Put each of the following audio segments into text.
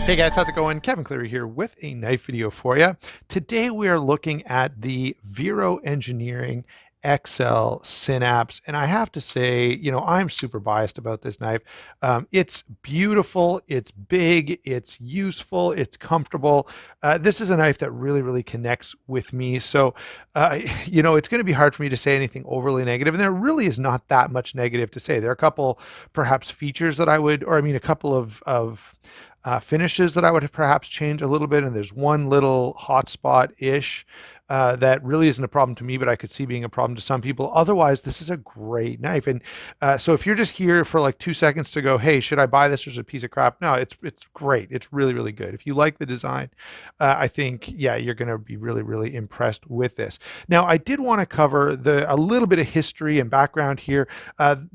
Hey guys, how's it going? Kevin Cleary here with a knife video for you. Today we are looking at the Vero Engineering XL Synaps, and I have to say, I'm super biased about this knife. It's beautiful, it's big, it's useful, it's comfortable. This is a knife that really, really connects with me. So, it's going to be hard for me to say anything overly negative, and there really is not that much negative to say. There are a couple, perhaps, features that I would, or I mean, a couple of finishes that I would perhaps change a little bit, and there's one little hotspot ish that really isn't a problem to me, but I could see being a problem to some people. Otherwise, this is a great knife. And so if you're just here for like 2 seconds to go, hey, should I buy this or is it a piece of crap? No, it's great. It's really, really good. If you like the design, I think, yeah, you're going to be really, really impressed with this. Now, I did want to cover a little bit of history and background here.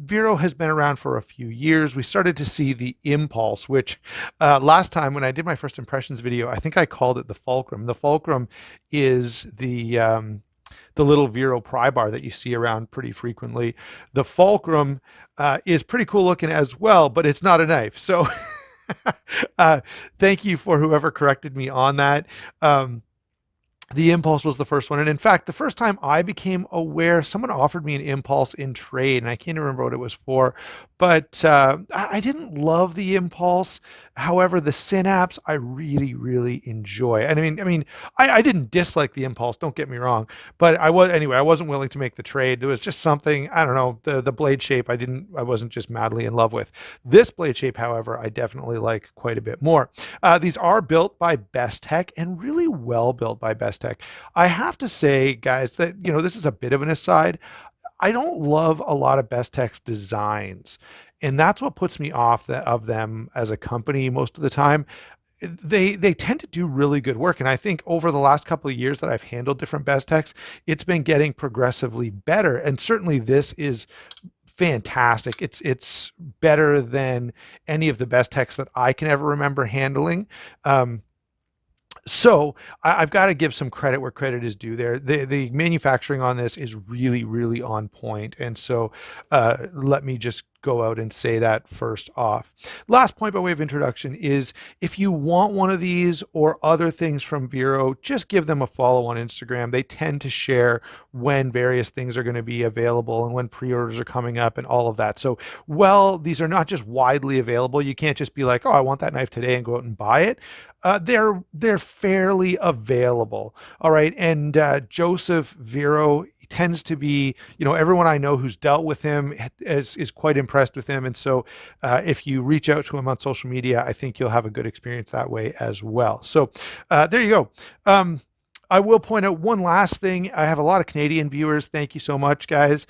Vero has been around for a few years. We started to see the Impulse, which last time when I did my first impressions video, I think I called it the Fulcrum. The Fulcrum is the little Vero pry bar that you see around pretty frequently. The Fulcrum is pretty cool looking as well, but it's not a knife. So uh, thank you for whoever corrected me on that. The Impulse was the first one. And in fact, the first time I became aware, someone offered me an Impulse in trade, and I can't remember what it was for, but I didn't love the Impulse. However, the Synaps I really, really enjoy. And I didn't dislike the Impulse, don't get me wrong, but I wasn't willing to make the trade. There was just something, I don't know, the blade shape I wasn't just madly in love with. This blade shape, however, I definitely like quite a bit more. These are built by Best Tech and really well built by Best Tech. I have to say, guys, that this is a bit of an aside. I don't love a lot of Best Tech's designs, and that's what puts me off of them as a company most of the time. They tend to do really good work, and I think over the last couple of years that I've handled different Best Techs, it's been getting progressively better, and certainly this is fantastic. It's better than any of the Best Techs that I can ever remember handling. So I've got to give some credit where credit is due there. The manufacturing on this is really, really on point. And so let me just go out and say that first off. Last point by way of introduction is if you want one of these or other things from Vero, just give them a follow on Instagram. They tend to share when various things are going to be available and when pre-orders are coming up and all of that. So, well, these are not just widely available. You can't just be like, oh, I want that knife today and go out and buy it. They're fairly available. All right. And Joseph Vero tends to be, everyone I know who's dealt with him is quite impressed with him. And so if you reach out to him on social media, I think you'll have a good experience that way as well. So there you go. I will point out one last thing. I have a lot of Canadian viewers. Thank you so much, guys.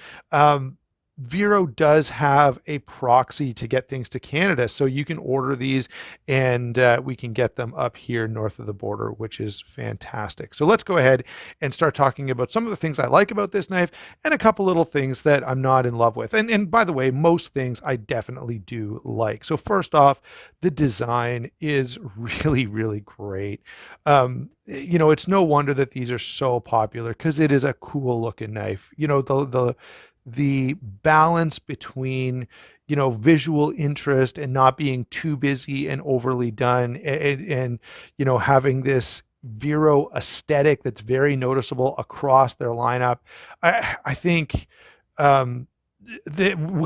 Vero does have a proxy to get things to Canada, so you can order these and we can get them up here north of the border, which is fantastic. So let's go ahead and start talking about some of the things I like about this knife and a couple little things that I'm not in love with. And by the way, most things I definitely do like. So first off, the design is really, really great. It's no wonder that these are so popular because it is a cool looking knife. The balance between visual interest and not being too busy and overly done, and having this Vero aesthetic that's very noticeable across their lineup. I think the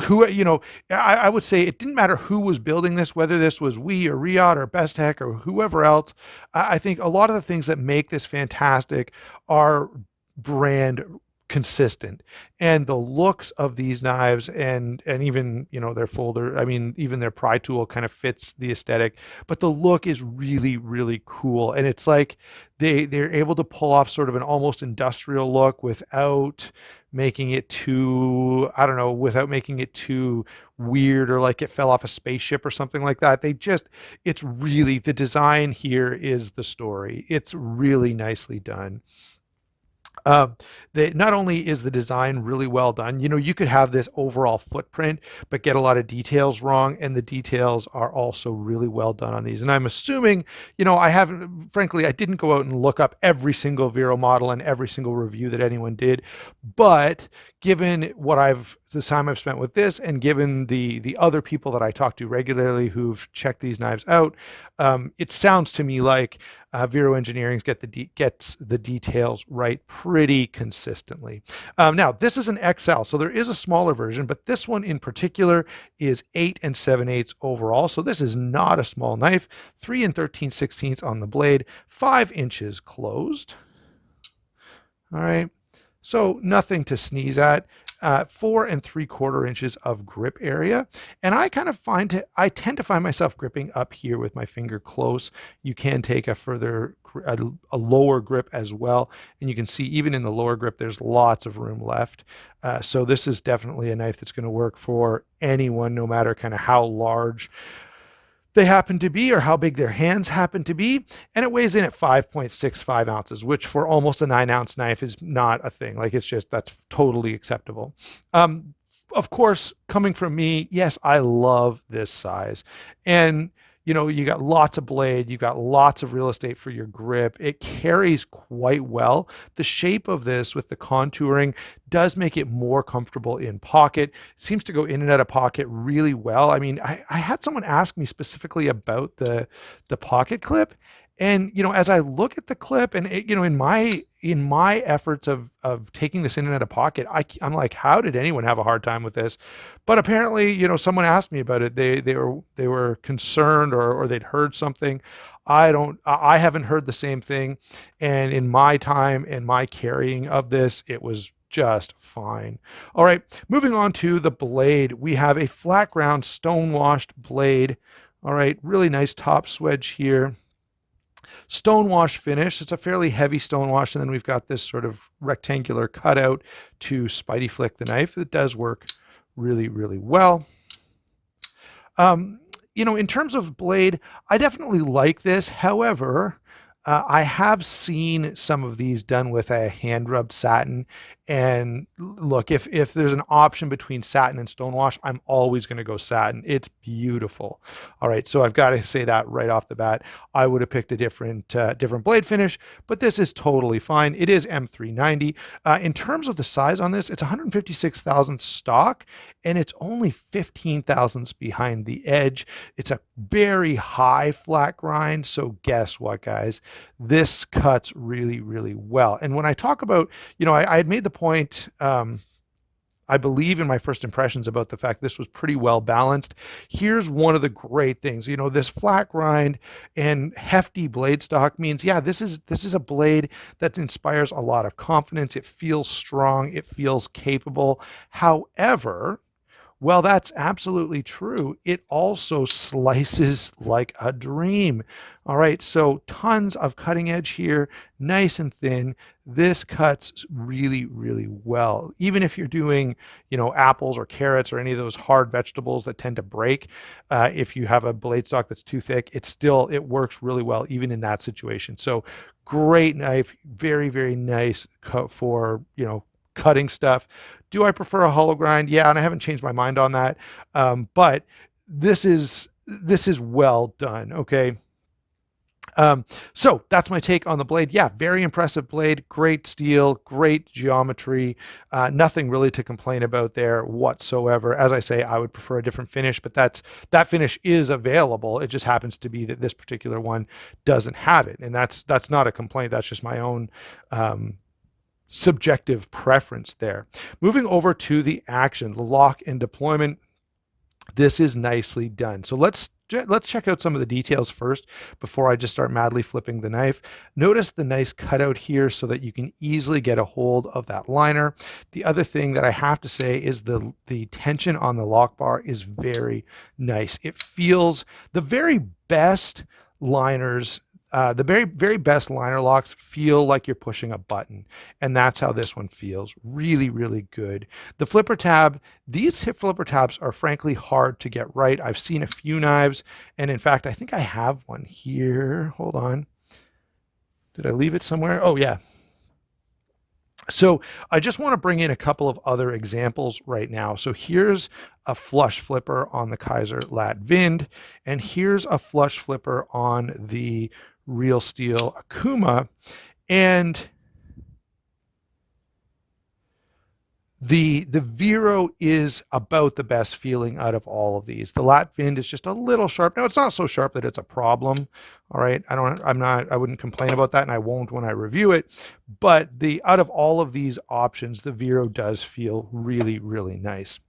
who I would say it didn't matter who was building this, whether this was we or Riyadh or Best Tech or whoever else. I think a lot of the things that make this fantastic are brand consistent, and the looks of these knives and even their folder, even their pry tool kind of fits the aesthetic, but the look is really, really cool. And it's like they're able to pull off sort of an almost industrial look without making it too, I don't know, without making it too weird or like it fell off a spaceship or something like that. It's really, the design here is the story. It's really nicely done. Um, not only is the design really well done, you could have this overall footprint, but get a lot of details wrong, and the details are also really well done on these. And I'm assuming, I haven't, frankly, I didn't go out and look up every single Vero model and every single review that anyone did, but given the time I've spent with this, and given the other people that I talk to regularly who've checked these knives out, it sounds to me like Vero Engineering gets the details right pretty consistently. Now, this is an XL, so there is a smaller version, but this one in particular is 8 and 7/8 overall. So this is not a small knife. 3 and 13/16 on the blade, 5 inches closed. All right. So nothing to sneeze at. 4 3/4 inches of grip area. And I tend to find myself gripping up here with my finger close. You can take a lower grip as well. And you can see even in the lower grip, there's lots of room left. So this is definitely a knife that's going to work for anyone, no matter kind of how large they happen to be or how big their hands happen to be. And it weighs in at 5.65 ounces, which for almost a 9-ounce knife is not a thing. Like, that's totally acceptable. Of course, coming from me, yes, I love this size. And you got lots of blade, you got lots of real estate for your grip. It carries quite well. The shape of this with the contouring does make it more comfortable in pocket. It seems to go in and out of pocket really well. I mean, I had someone ask me specifically about the pocket clip. And as I look at the clip, and in my efforts of taking this in and out of pocket, I'm like, how did anyone have a hard time with this? But apparently, someone asked me about it. They were concerned, or they'd heard something. I haven't heard the same thing. And in my time and my carrying of this, it was just fine. All right, moving on to the blade. We have a flat ground stone washed blade. All right, really nice top swedge here. Stonewash finish. It's a fairly heavy stonewash, and then we've got this sort of rectangular cutout to spidey flick the knife. It does work really, really well. In terms of blade, I definitely like this. However, I have seen some of these done with a hand rubbed satin. And look, if there's an option between satin and stonewash, I'm always going to go satin. It's beautiful. All right, so I've got to say that right off the bat. I would have picked a different blade finish, but this is totally fine. It is M390. In terms of the size on this, it's 156 thousandths stock, and it's only 15 thousandths behind the edge. It's a very high flat grind, so guess what, guys? This cuts really, really well. And when I talk about, I had made the point, I believe, in my first impressions about the fact this was pretty well balanced. Here's one of the great things. This flat grind and hefty blade stock means, yeah, this is a blade that inspires a lot of confidence. It feels strong. It feels capable. However, well, that's absolutely true. It also slices like a dream. All right, so tons of cutting edge here, nice and thin. This cuts really, really well. Even if you're doing, apples or carrots or any of those hard vegetables that tend to break, if you have a blade stock that's too thick, it works really well even in that situation. So great knife, very, very nice cut for, cutting stuff. Do I prefer a hollow grind? Yeah, and I haven't changed my mind on that. But this is well done. Okay. So that's my take on the blade. Yeah, very impressive blade, great steel, great geometry, nothing really to complain about there whatsoever. As I say, I would prefer a different finish, but that finish is available. It just happens to be that this particular one doesn't have it, and that's not a complaint. That's just my own subjective preference there. Moving over to the action, the lock and deployment. This is nicely done. So let's check out some of the details first before I just start madly flipping the knife. Notice the nice cutout here so that you can easily get a hold of that liner. The other thing that I have to say is the tension on the lock bar is very nice. It feels the very best liners. The very, very best liner locks feel like you're pushing a button, and that's how this one feels. Really, really good. The flipper tab, these hip flipper tabs are frankly hard to get right. I've seen a few knives, and in fact, I think I have one here. Hold on. Did I leave it somewhere? Oh, yeah. So I just want to bring in a couple of other examples right now. So here's a flush flipper on the Kaiser Lat Vind, and here's a flush flipper on the Real Steel Akuma. And the Vero is about the best feeling out of all of these. The Lat Vind is just a little sharp. Now it's not so sharp that it's a problem. All right. I wouldn't complain about that, and I won't when I review it. But the out of all of these options, the Vero does feel really, really nice.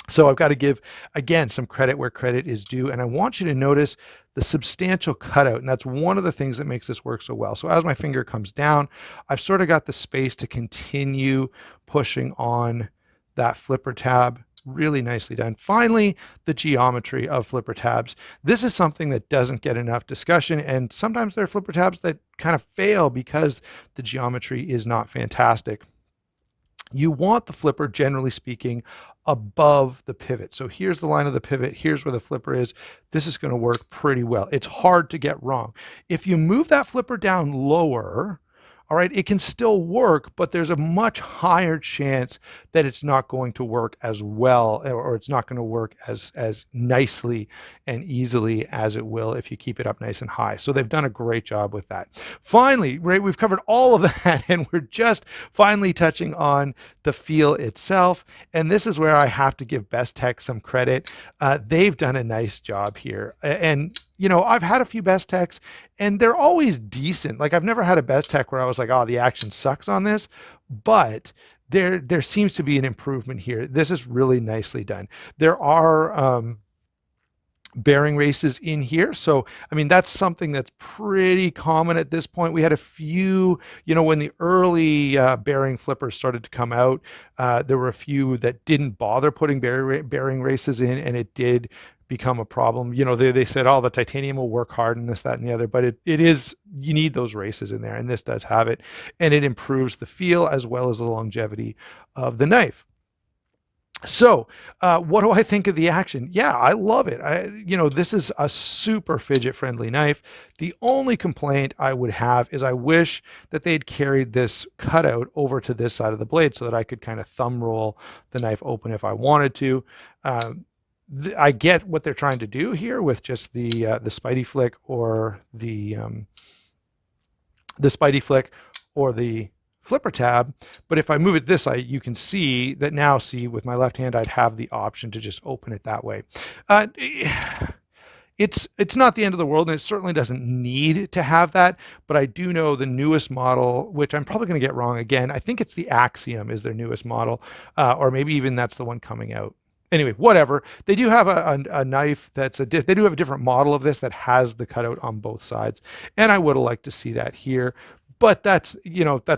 So I've got to give, again, some credit where credit is due. And I want you to notice the substantial cutout. And that's one of the things that makes this work so well. So as my finger comes down, I've sort of got the space to continue pushing on that flipper tab. Really nicely done. Finally, the geometry of flipper tabs. This is something that doesn't get enough discussion. And sometimes there are flipper tabs that kind of fail because the geometry is not fantastic. You want the flipper, generally speaking, above the pivot. So here's the line of the pivot. Here's where the flipper is. This is going to work pretty well. It's hard to get wrong. If you move that flipper down lower, all right, it can still work, but there's a much higher chance that it's not going to work as well, or it's not going to work as nicely and easily as it will if you keep it up nice and high. So they've done a great job with that. Finally, right, we've covered all of that, and we're just finally touching on the feel itself. And this is where I have to give Best Tech some credit. They've done a nice job here. And I've had a few Best Techs, and they're always decent. Like I've never had a Best Tech where I was like, oh, the action sucks on this, but there seems to be an improvement here. This is really nicely done. There are bearing races in here. So, I mean, that's something that's pretty common at this point. We had a few, when the early bearing flippers started to come out, there were a few that didn't bother putting bearing races in, and it did become a problem. They said, oh, the titanium will work hard and this, that, and the other, but it is, you need those races in there, and this does have it, and it improves the feel as well as the longevity of the knife. So, what do I think of the action? Yeah, I love it. This is a super fidget-friendly knife. The only complaint I would have is I wish that they'd carried this cutout over to this side of the blade so that I could kind of thumb roll the knife open if I wanted to. I get what they're trying to do here with just the Spidey flick or the Spidey flick or the flipper tab, but if I move it this way, you can see that now, with my left hand, I'd have the option to just open it that way. It's not the end of the world, and it certainly doesn't need to have that, but I do know the newest model, which I'm probably going to get wrong again. I think it's the Axiom is their newest model, or maybe even that's the one coming out. Anyway, whatever. They do have a knife that's they do have a different model of this that has the cutout on both sides, and I would have liked to see that here. But that's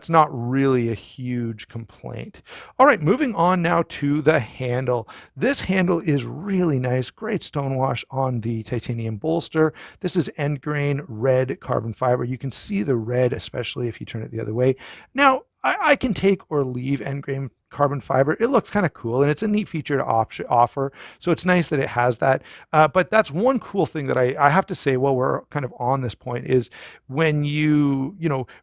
not really a huge complaint. All right, moving on now to the handle. This handle is really nice, great stonewash on the titanium bolster. This is end grain red carbon fiber. You can see the red, especially if you turn it the other way. Now, I can take or leave end grain carbon fiber. It looks kind of cool, and it's a neat feature to offer. So it's nice that it has that. But that's one cool thing that I have to say while we're kind of on this point is when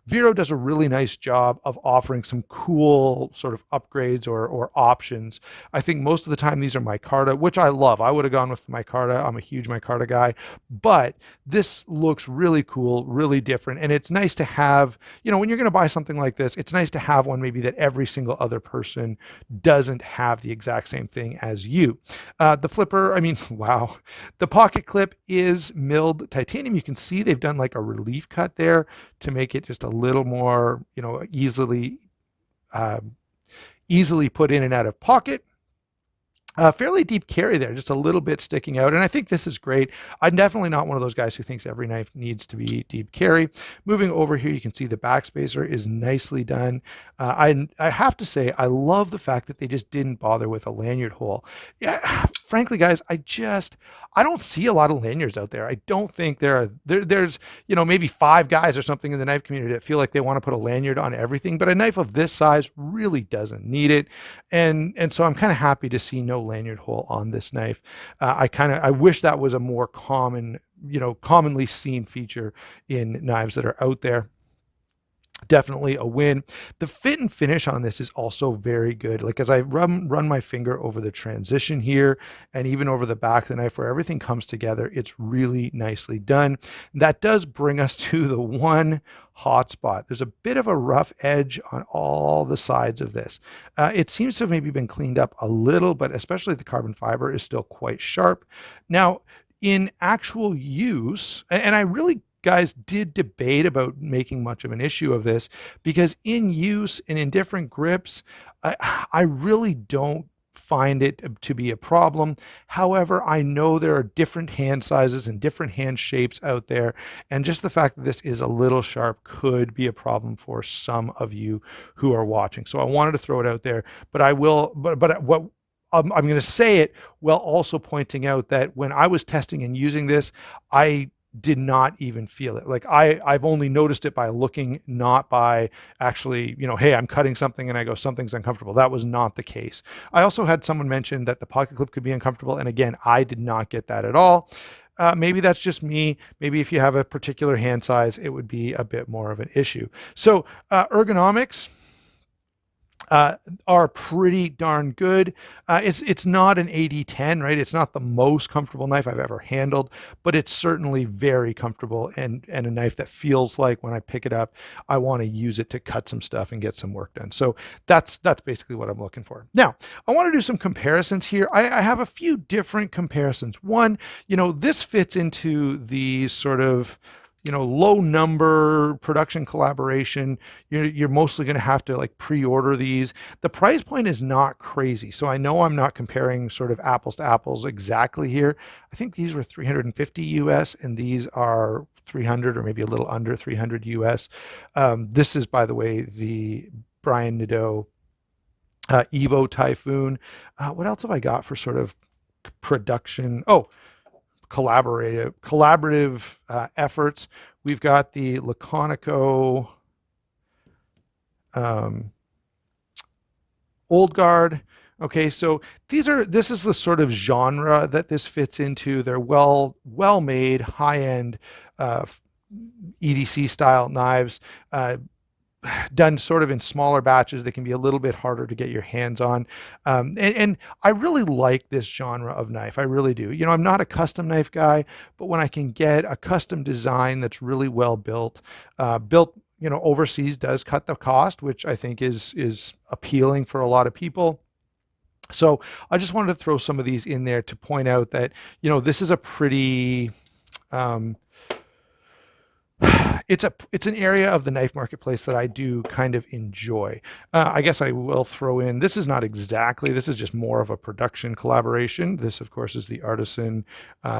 Vero does a really nice job of offering some cool sort of upgrades or options. I think most of the time these are micarta, which I love. I would have gone with micarta. I'm a huge micarta guy, but this looks really cool, really different. And it's nice to have, when you're going to buy something like this, it's nice to have one maybe that every single other person doesn't have the exact same thing as you. The flipper, I mean, wow. The pocket clip is milled titanium. You can see they've done like a relief cut there to make it just a little more, easily put in and out of pocket. Fairly deep carry there, just a little bit sticking out. And I think this is great. I'm definitely not one of those guys who thinks every knife needs to be deep carry. Moving over here, you can see the backspacer is nicely done. I have to say, I love the fact that they just didn't bother with a lanyard hole. Yeah, frankly, guys, I don't see a lot of lanyards out there. I don't think there's maybe 5 guys or something in the knife community that feel like they want to put a lanyard on everything, but a knife of this size really doesn't need it. And so I'm kind of happy to see no lanyard hole on this knife. I wish that was a more commonly seen feature in knives that are out there. Definitely a win. The fit and finish on this is also very good. Like as I run my finger over the transition here and even over the back of the knife where everything comes together, it's really nicely done. That does bring us to the one hot spot. There's a bit of a rough edge on all the sides of this. It seems to have maybe been cleaned up a little, but especially the carbon fiber is still quite sharp. Now, in actual use, and I really guys did debate about making much of an issue of this because in use and in different grips, I really don't find it to be a problem. However, I know there are different hand sizes and different hand shapes out there, and just the fact that this is a little sharp could be a problem for some of you who are watching. So I wanted to throw it out there, but I will, but what I'm going to say it while also pointing out that when I was testing and using this, I did not even feel it. Like I've only noticed it by looking, not by actually, hey, I'm cutting something and I go, something's uncomfortable. That was not the case. I also had someone mention that the pocket clip could be uncomfortable. And again, I did not get that at all. Maybe that's just me. Maybe if you have a particular hand size, it would be a bit more of an issue. So ergonomics, are pretty darn good. It's not an 80-10, right? It's not the most comfortable knife I've ever handled, but it's certainly very comfortable and a knife that feels like when I pick it up, I want to use it to cut some stuff and get some work done. So that's basically what I'm looking for. Now, I want to do some comparisons here. I have a few different comparisons. One, this fits into the sort of low number production collaboration. You're mostly going to have to like pre-order these. The price point is not crazy. So I know I'm not comparing sort of apples to apples exactly here. I think these were 350 US and these are 300 or maybe a little under 300 US. This is, by the way, the Brian Nadeau Evo Typhoon. What else have I got for sort of production? Oh, collaborative efforts. We've got the Laconico Old Guard. Okay, so this is the sort of genre that this fits into. They're well made, high end EDC style knives. Done sort of in smaller batches. They can be a little bit harder to get your hands on. And I really like this genre of knife. I really do. I'm not a custom knife guy, but when I can get a custom design that's really well built, overseas does cut the cost, which I think is appealing for a lot of people. So I just wanted to throw some of these in there to point out that, this is a pretty, it's an area of the knife marketplace that I do kind of enjoy. I guess I will throw in, this is just more of a production collaboration. This, of course, is the Artisan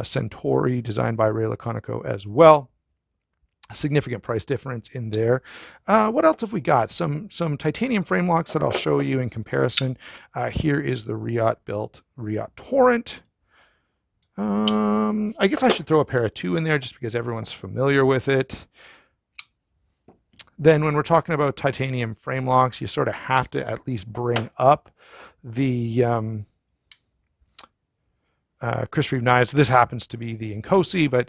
Centauri, designed by Ray Laconico as well. A significant price difference in there. What else have we got? Some titanium frame locks that I'll show you in comparison. Here is the Riot built Riot Torrent. I guess I should throw a pair of 2 in there just because everyone's familiar with it. Then when we're talking about titanium frame locks, you sort of have to at least bring up the Chris Reeve knives. This happens to be the Inkosi, but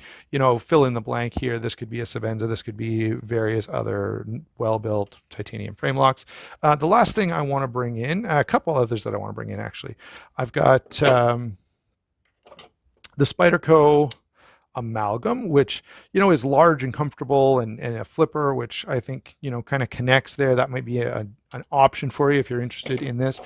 fill in the blank here. This could be a Savenza. This could be various other well-built titanium frame locks. The last thing I want to bring in, a couple others that I want to bring in actually. I've got the Spyderco Amalgam, which is large and comfortable, and a flipper, which I think kind of connects there. That might be an option for you if you're interested in this.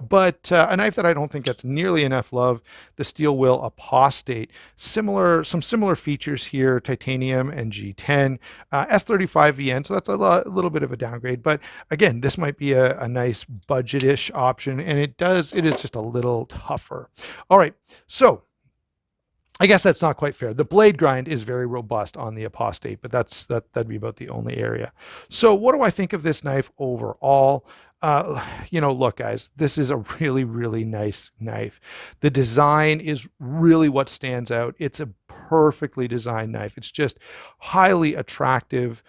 But a knife that I don't think gets nearly enough love, the Steel Will Apostate. Some similar features here: titanium and G10, S35 VN. So that's a little bit of a downgrade. But again, this might be a nice budget-ish option, and it is just a little tougher. All right, so I guess that's not quite fair. The blade grind is very robust on the Apostate, but that'd be about the only area. So what do I think of this knife overall? Look, guys, this is a really, really nice knife. The design is really what stands out. It's a perfectly designed knife. It's just highly attractive.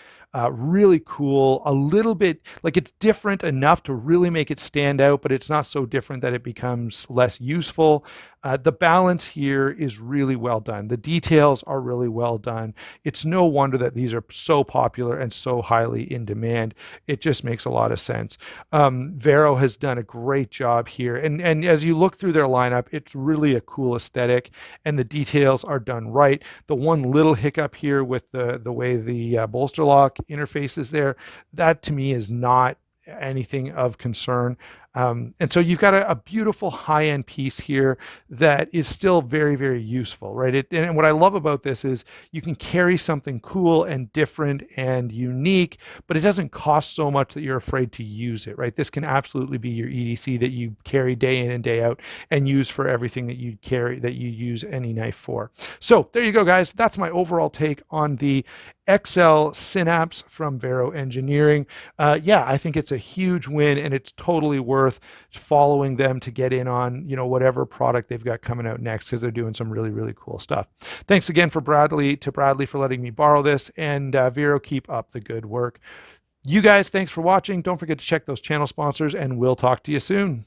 Really cool, a little bit like it's different enough to really make it stand out, but it's not so different that it becomes less useful. The balance here is really well done. The details are really well done. It's no wonder that these are so popular and so highly in demand. It just makes a lot of sense. Vero has done a great job here. And as you look through their lineup, it's really a cool aesthetic and the details are done right. The one little hiccup here with the way the bolster lock interface is there, that to me is not anything of concern. And so you've got a beautiful high-end piece here that is still very, very useful, right? And what I love about this is you can carry something cool and different and unique, but it doesn't cost so much that you're afraid to use it, right? This can absolutely be your EDC that you carry day in and day out and use for everything that you carry, that you use any knife for. So there you go, guys. That's my overall take on the XL Synaps from Vero Engineering. Yeah, I think it's a huge win and it's totally worth following them to get in on, whatever product they've got coming out next, because they're doing some really, really cool stuff. Thanks again for Bradley for letting me borrow this, and Vero, keep up the good work. You guys, thanks for watching. Don't forget to check those channel sponsors, and we'll talk to you soon.